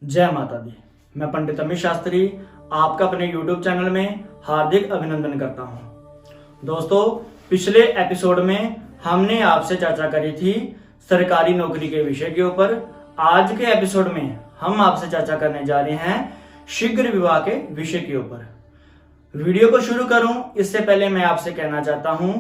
जय माता दी। मैं पंडित अमित शास्त्री आपका अपने YouTube चैनल में हार्दिक अभिनंदन करता हूं। दोस्तों, पिछले एपिसोड में हमने आपसे चर्चा करी थी सरकारी नौकरी के विषय के ऊपर। आज के एपिसोड में हम आपसे चर्चा करने जा रहे हैं शीघ्र विवाह के विषय के ऊपर। वीडियो को शुरू करूं इससे पहले मैं आपसे कहना चाहता हूं,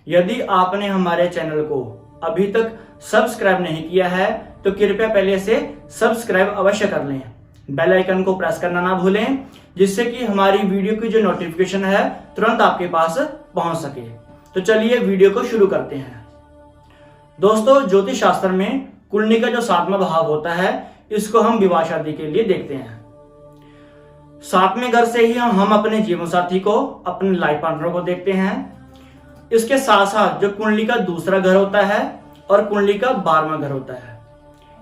यदि आपने हमारे चैनल को अभी तक सब्सक्राइब नहीं किया है तो कृपया पहले से सब्सक्राइब अवश्य कर लें। बेल आइकन को प्रेस करना ना भूलें, जिससे कि हमारी वीडियो की जो नोटिफिकेशन है तुरंत आपके पास पहुंच सके। तो चलिए वीडियो को शुरू करते हैं। दोस्तों, ज्योतिष शास्त्र में कुंडली का जो 7वां भाव होता है, इसको हम विवाह शादी के लिए देखते हैं। 7वें घर से ही हम अपने जीवन साथी को, अपने लाइफ पार्टनर को देखते हैं। इसके साथ साथ जो कुंडली का दूसरा घर होता है और कुंडली का 12वां घर होता है,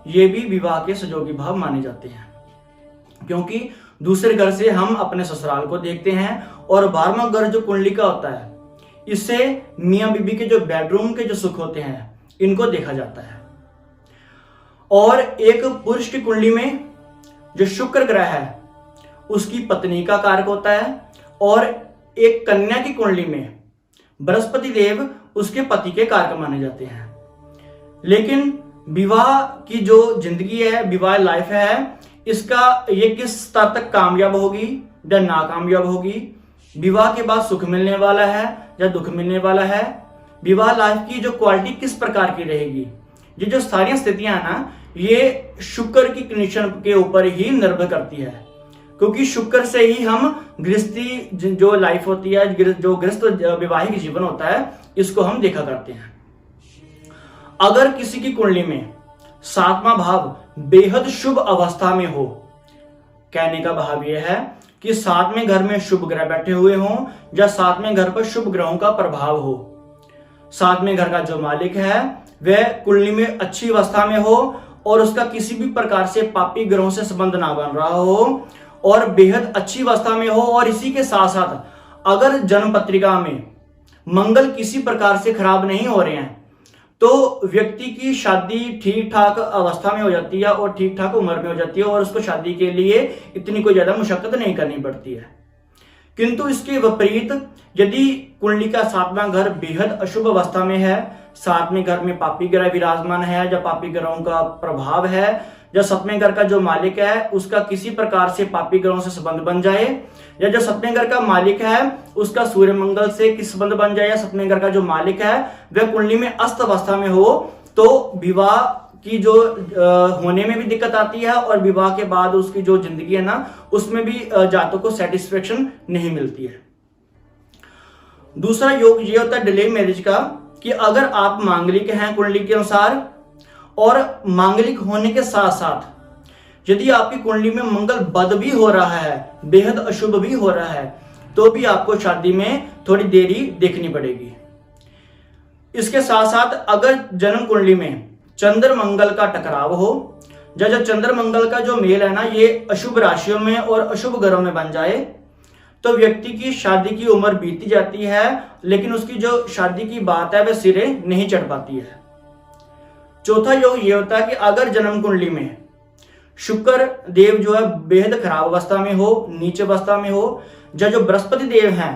ये भी विवाह के संयोगी भाव माने जाते हैं, क्योंकि दूसरे घर से हम अपने ससुराल को देखते हैं और 12वां घर जो कुंडली का होता है, इससे मियां बीबी के जो बेडरूम के जो सुख होते हैं, इनको देखा जाता है। और एक पुरुष की कुंडली में जो शुक्र ग्रह है, उसकी पत्नी का कारक होता है, और एक कन्या की कुंडली में बृहस्पति देव उसके पति के कारक माने जाते हैं। लेकिन विवाह की जो जिंदगी है, विवाह लाइफ है, इसका ये किस स्तर तक कामयाब होगी या नाकामयाब होगी, विवाह के बाद सुख मिलने वाला है या दुख मिलने वाला है, विवाह लाइफ की जो क्वालिटी किस प्रकार की रहेगी, ये जो सारी स्थितियां हैं ना, ये शुक्र की कंडीशन के ऊपर ही निर्भर करती है। क्योंकि शुक्र से ही हम गृहस्थी जो लाइफ होती है, जो गृहस्थ वैवाहिक जीवन होता है, इसको हम देखा करते हैं। अगर किसी की कुंडली में 7वां भाव बेहद शुभ अवस्था में हो, कहने का भाव यह है कि 7वें घर में शुभ ग्रह बैठे हुए हों या 7वें घर पर शुभ ग्रहों का प्रभाव हो, 7वें घर का जो मालिक है वह कुंडली में अच्छी अवस्था में हो और उसका किसी भी प्रकार से पापी ग्रहों से संबंध ना बन रहा हो और बेहद अच्छी अवस्था में हो, और इसी के साथ साथ अगर जन्म पत्रिका में मंगल किसी प्रकार से खराब नहीं हो रहे हैं, तो व्यक्ति की शादी ठीक ठाक अवस्था में हो जाती है और ठीक ठाक उम्र में हो जाती है और उसको शादी के लिए इतनी कोई ज्यादा मुशक्कत नहीं करनी पड़ती है। किंतु इसके विपरीत यदि कुंडली का 7वां घर बेहद अशुभ अवस्था में है, 7वें घर में पापी ग्रह विराजमान है या पापी ग्रहों का प्रभाव है, या 7वें घर का जो मालिक है उसका किसी प्रकार से पापी ग्रहों से संबंध बन जाए, या जो 7वें घर का मालिक है उसका सूर्य मंगल से किस संबंध बन जाए, या 7वें घर का जो मालिक है वह कुंडली में अस्त अवस्था में हो, तो विवाह की जो होने में भी दिक्कत आती है और विवाह के बाद उसकी जो जिंदगी है ना, उसमें भी जातकों को सेटिस्फेक्शन नहीं मिलती है। दूसरा योग ये होता है डिले मैरिज का, कि अगर आप मांगलिक हैं कुंडली के अनुसार, और मांगलिक होने के साथ साथ यदि आपकी कुंडली में मंगल बद भी हो रहा है, बेहद अशुभ भी हो रहा है, तो भी आपको शादी में थोड़ी देरी देखनी पड़ेगी। इसके साथ साथ अगर जन्म कुंडली में चंद्र मंगल का टकराव हो, जब चंद्र मंगल का जो मेल है ना, ये अशुभ राशियों में और अशुभ ग्रहों में बन जाए, तो व्यक्ति की शादी की उम्र बीती जाती है, लेकिन उसकी जो शादी की बात है वह सिरे नहीं चढ़ पाती है। चौथा योग ये होता है कि अगर जन्म कुंडली में शुक्र देव जो है बेहद खराब अवस्था में हो, नीच अवस्था में हो, या जो बृहस्पति देव हैं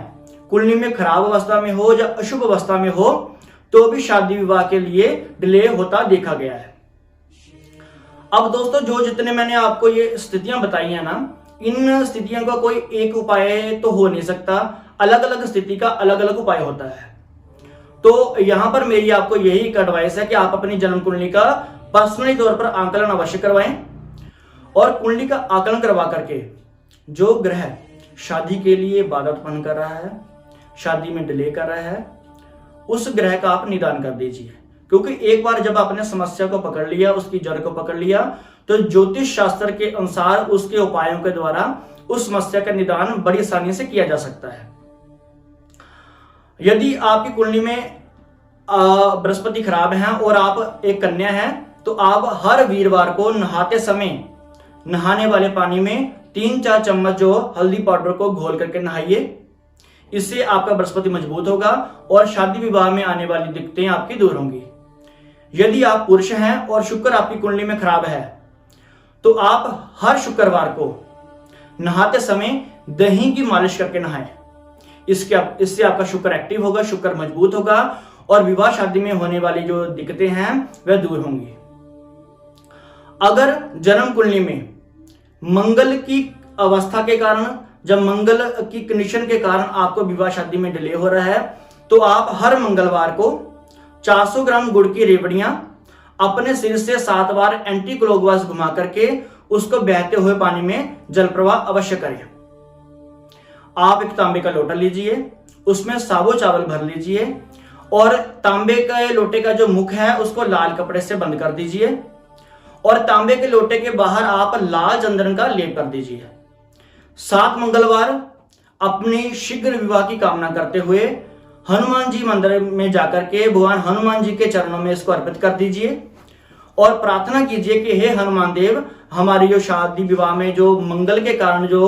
कुंडली में खराब अवस्था में हो या अशुभ अवस्था में हो, तो भी शादी विवाह के लिए डिले होता देखा गया है। अब दोस्तों, जो जितने मैंने आपको ये स्थितियां बताई हैं ना, इन स्थितियों का कोई एक उपाय तो हो नहीं सकता, अलग अलग स्थिति का अलग अलग उपाय होता है। तो यहां पर मेरी आपको यही एक एडवाइस है कि आप अपनी जन्म कुंडली का पर्सनली तौर पर आकलन अवश्य करवाएं, और कुंडली का आकलन करवा करके जो ग्रह शादी के लिए बाधा उत्पन्न कर रहा है, शादी में डिले कर रहा है, उस ग्रह का आप निदान कर दीजिए। क्योंकि एक बार जब आपने समस्या को पकड़ लिया, उसकी जड़ को पकड़ लिया, तो ज्योतिष शास्त्र के अनुसार उसके उपायों के द्वारा उस समस्या का निदान बड़ी आसानी से किया जा सकता है। यदि आपकी कुंडली में बृहस्पति खराब है और आप एक कन्या हैं, तो आप हर वीरवार को नहाते समय नहाने वाले पानी में 3-4 चम्मच जो हल्दी पाउडर को घोल करके नहाइए। इससे आपका बृहस्पति मजबूत होगा और शादी विवाह में आने वाली दिक्कतें आपकी दूर होंगी। यदि आप पुरुष हैं और शुक्र आपकी कुंडली में खराब है, तो आप हर शुक्रवार को नहाते समय दही की मालिश करके नहाएं। इससे आपका शुक्र एक्टिव होगा, शुक्र मजबूत होगा और विवाह शादी में होने वाली जो दिक्कतें हैं वह दूर होंगी। अगर जन्म कुंडली में मंगल की अवस्था के कारण, जब मंगल की कंडीशन के कारण आपको विवाह शादी में डिले हो रहा है, तो आप हर मंगलवार को 400 ग्राम गुड़ की रेवड़ियां अपने सिर से 7 बार एंटी क्लॉकवाइज घुमा करके उसको बहते हुए पानी में जल प्रवाह अवश्य करें। आप एक तांबे का लोटा लीजिए, उसमें साबु चावल भर लीजिए और तांबे के लोटे का जो मुख है उसको लाल कपड़े से बंद कर दीजिए और तांबे के लोटे के बाहर आप लाल चंदन का लेप कर दीजिए। 7 मंगलवार अपनी शीघ्र विवाह की कामना करते हुए हनुमान जी मंदिर में जाकर के भगवान हनुमान जी के चरणों में इसको अर्पित कर दीजिए और प्रार्थना कीजिए कि हे हनुमान देव, हमारी जो शादी विवाह में जो मंगल के कारण जो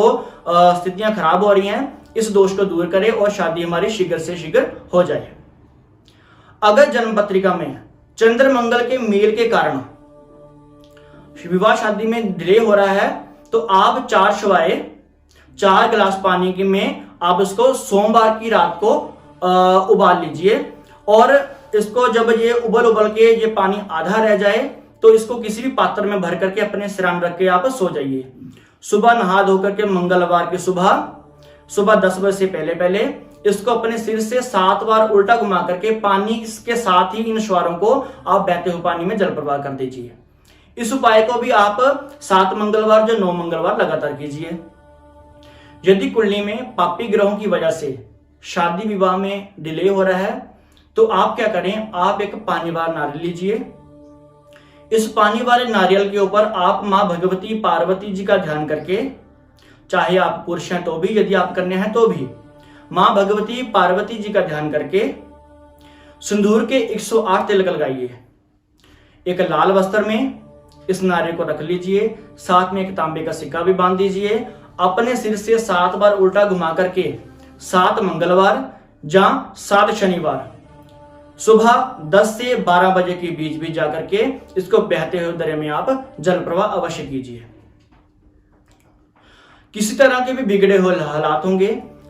स्थितियां खराब हो रही हैं, इस दोष को दूर करें और शादी हमारी शीघ्र से शीघ्र हो जाए। अगर जन्म पत्रिका में चंद्र मंगल के मेल के कारण विवाह शादी में डिले हो रहा है, तो आप 4 शवाए 4 गिलास पानी में आप इसको सोमवार की रात को उबाल लीजिए और इसको जब ये उबल के ये पानी आधा रह जाए तो इसको किसी भी पात्र में भर करके अपने सिरान रख के आप सो जाइए। सुबह नहा धोकर के मंगलवार की सुबह 10 बजे से पहले इसको अपने सिर से 7 बार उल्टा घुमा करके पानी इसके साथ ही इन श्वारों को आप बहते हुए पानी में जल प्रवाह कर दीजिए। इस उपाय को भी आप 7 मंगलवार जो 9 मंगलवार लगातार कीजिए। यदि कुंडली में पापी ग्रहों की वजह से शादी विवाह में डिले हो रहा है, तो आप क्या करें, आप एक पानी वाला नारियल लीजिए। इस पानी वाले नारियल के ऊपर आप मां भगवती पार्वती जी का ध्यान करके, चाहे आप पुरुष हैं तो भी, यदि आप कन्या हैं तो भी, मां भगवती पार्वती जी का ध्यान करके सिंदूर के 108 तिलक लगाइए। एक लाल वस्त्र में इस नारियल को रख लीजिए, साथ में एक तांबे का सिक्का भी बांध दीजिए। अपने सिर से 7 बार उल्टा घुमा करके 7 मंगलवार या 7 शनिवार सुबह 10 से 12 बजे के बीच जाकर के इसको बहते हुए दरिया में आप जल प्रवाह अवश्य कीजिए। किसी तरह के भी बिगड़े हुए हालात होंगे,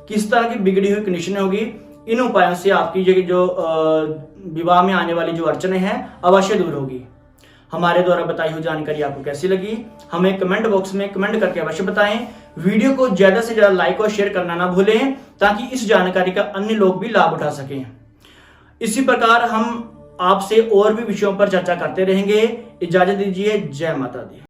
किस तरह की बिगड़ी हुई कंडीशन होगी, इन उपायों से आपकी जो विवाह में आने वाली जो अड़चने हैं अवश्य दूर होगी। हमारे द्वारा बताई हुई जानकारी आपको कैसी लगी, हमें कमेंट बॉक्स में कमेंट करके अवश्य बताएं। वीडियो को ज्यादा से ज्यादा लाइक और शेयर करना ना भूलें, ताकि इस जानकारी का अन्य लोग भी लाभ उठा सकें। इसी प्रकार हम आपसे और भी विषयों पर चर्चा करते रहेंगे। इजाजत दीजिए। जय माता दी।